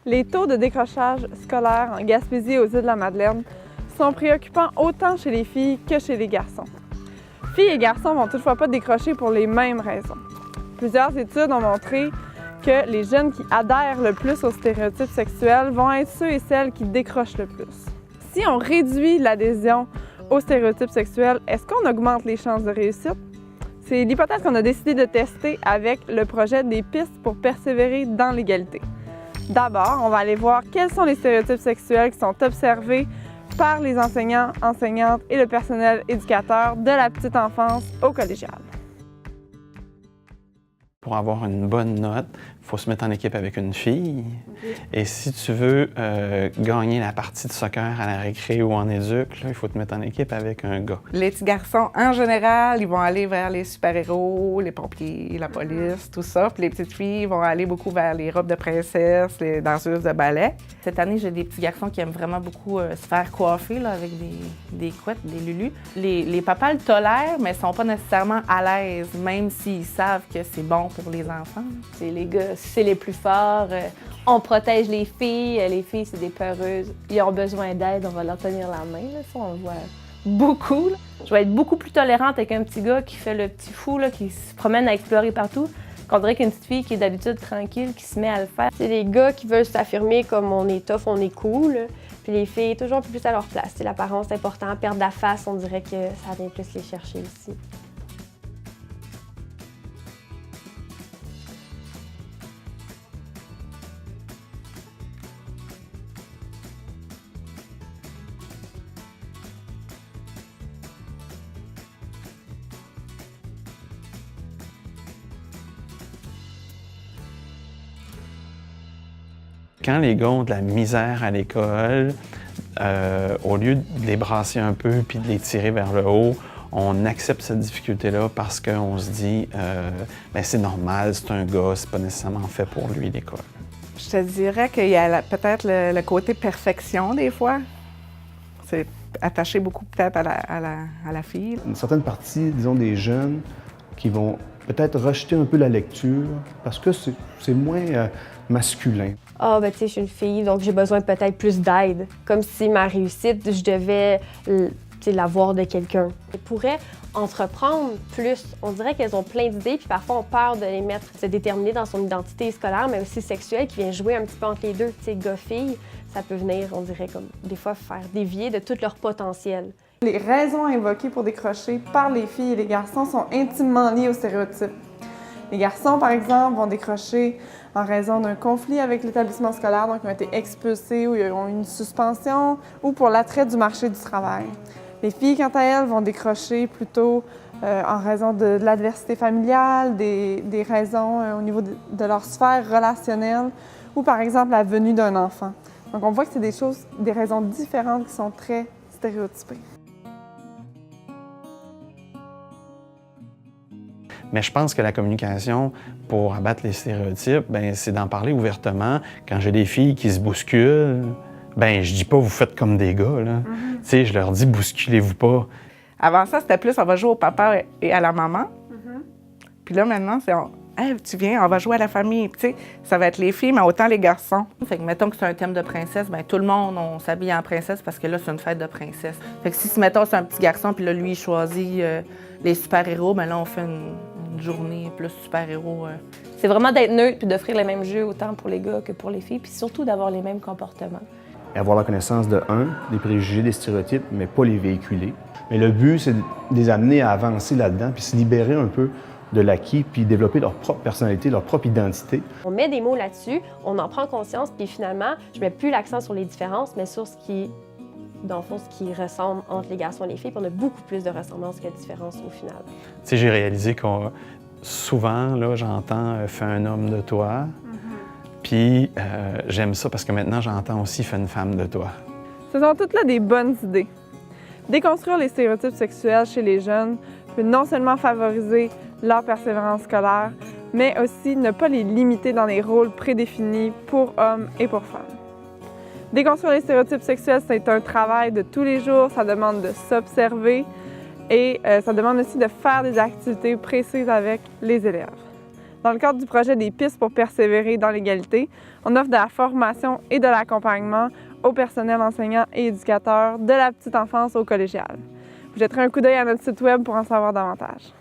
Les taux de décrochage scolaire en Gaspésie et aux Îles-de-la-Madeleine sont préoccupants autant chez les filles que chez les garçons. Filles et garçons ne vont toutefois pas décrocher pour les mêmes raisons. Plusieurs études ont montré que les jeunes qui adhèrent le plus aux stéréotypes sexuels vont être ceux et celles qui décrochent le plus. Si on réduit l'adhésion aux stéréotypes sexuels, est-ce qu'on augmente les chances de réussite? C'est l'hypothèse qu'on a décidé de tester avec le projet des pistes pour persévérer dans l'égalité. D'abord, on va aller voir quels sont les stéréotypes sexuels qui sont observés par les enseignants, enseignantes et le personnel éducateur de la petite enfance au collégial. Pour avoir une bonne note, il faut se mettre en équipe avec une fille. Et si tu veux gagner la partie de soccer à la récré ou en éduc, là, il faut te mettre en équipe avec un gars. Les petits garçons, en général, ils vont aller vers les super-héros, les pompiers, la police, tout ça. Puis les petites filles vont aller beaucoup vers les robes de princesse, les danseuses de ballet. Cette année, j'ai des petits garçons qui aiment vraiment beaucoup se faire coiffer là, avec des couettes, des lulus. Les papas le tolèrent, mais ils sont pas nécessairement à l'aise, même s'ils savent que c'est bon pour les enfants. C'est les gars, c'est les plus forts. On protège les filles. Les filles, c'est des peureuses. Ils ont besoin d'aide, on va leur tenir la main. Là. Ça, on le voit beaucoup. Là. Je vais être beaucoup plus tolérante avec un petit gars qui fait le petit fou, là, qui se promène à explorer partout, qu'on dirait qu'une petite fille qui est d'habitude tranquille, qui se met à le faire. C'est les gars qui veulent s'affirmer comme on est tough, on est cool. Puis les filles, toujours un peu plus à leur place. C'est l'apparence importante, perdre la face, on dirait que ça vient plus les chercher ici. Quand les gars ont de la misère à l'école, au lieu de les brasser un peu puis de les tirer vers le haut, on accepte cette difficulté-là parce qu'on se dit ben c'est normal, c'est un gars, c'est pas nécessairement fait pour lui l'école. Je te dirais qu'il y a peut-être le côté perfection des fois. C'est attaché beaucoup peut-être à la fille. Une certaine partie, disons, des jeunes qui vont peut-être rejeter un peu la lecture parce que c'est moins masculin. Ah, ben tu sais, je suis une fille, donc j'ai besoin peut-être plus d'aide. Comme si ma réussite, je devais l'avoir de quelqu'un. Elles pourraient entreprendre plus. On dirait qu'elles ont plein d'idées, puis parfois on peur de les mettre, se déterminer dans son identité scolaire, mais aussi sexuelle, qui vient jouer un petit peu entre les deux. Tu sais, gars-filles, ça peut venir, on dirait, comme des fois, faire dévier de tout leur potentiel. Les raisons invoquées pour décrocher par les filles et les garçons sont intimement liées aux stéréotypes. Les garçons, par exemple, vont décrocher en raison d'un conflit avec l'établissement scolaire, donc ils ont été expulsés ou ils ont eu une suspension, ou pour l'attrait du marché du travail. Les filles, quant à elles, vont décrocher plutôt en raison de l'adversité familiale, des raisons au niveau de leur sphère relationnelle, ou par exemple la venue d'un enfant. Donc on voit que c'est des raisons différentes qui sont très stéréotypées. Mais je pense que la communication, pour abattre les stéréotypes, c'est d'en parler ouvertement. Quand j'ai des filles qui se bousculent, je dis pas « vous faites comme des gars ». Tu sais, je leur dis « bousculez-vous pas ». Avant ça, c'était plus « on va jouer au papa et à la maman ». Puis là, maintenant, c'est « hey, tu viens, on va jouer à la famille ». Tu sais, ça va être les filles, mais autant les garçons. Fait que mettons que c'est un thème de princesse, tout le monde, on s'habille en princesse parce que là, c'est une fête de princesse. Fait que si, mettons, c'est un petit garçon, puis là, lui, il choisit les super-héros, là, on fait une journée plus super-héros. C'est vraiment d'être neutre puis d'offrir les mêmes jeux autant pour les gars que pour les filles, puis surtout d'avoir les mêmes comportements. Avoir la connaissance des préjugés, des stéréotypes, mais pas les véhiculer. Mais le but, c'est de les amener à avancer là-dedans, puis se libérer un peu de l'acquis, puis développer leur propre personnalité, leur propre identité. On met des mots là-dessus, on en prend conscience, puis finalement, je mets plus l'accent sur les différences, mais sur ce qui ressemble entre les garçons et les filles, puis on a beaucoup plus de ressemblances que de différences au final. Tu sais, j'ai réalisé qu'on souvent, là, j'entends « fais un homme de toi ». Puis j'aime ça parce que maintenant, j'entends aussi « fais une femme de toi ». Ce sont toutes là des bonnes idées. Déconstruire les stéréotypes sexuels chez les jeunes peut non seulement favoriser leur persévérance scolaire, mais aussi ne pas les limiter dans les rôles prédéfinis pour hommes et pour femmes. Déconstruire les stéréotypes sexuels, c'est un travail de tous les jours, ça demande de s'observer et ça demande aussi de faire des activités précises avec les élèves. Dans le cadre du projet des pistes pour persévérer dans l'égalité, on offre de la formation et de l'accompagnement au personnel enseignant et éducateur de la petite enfance au collégial. Vous jetterez un coup d'œil à notre site web pour en savoir davantage.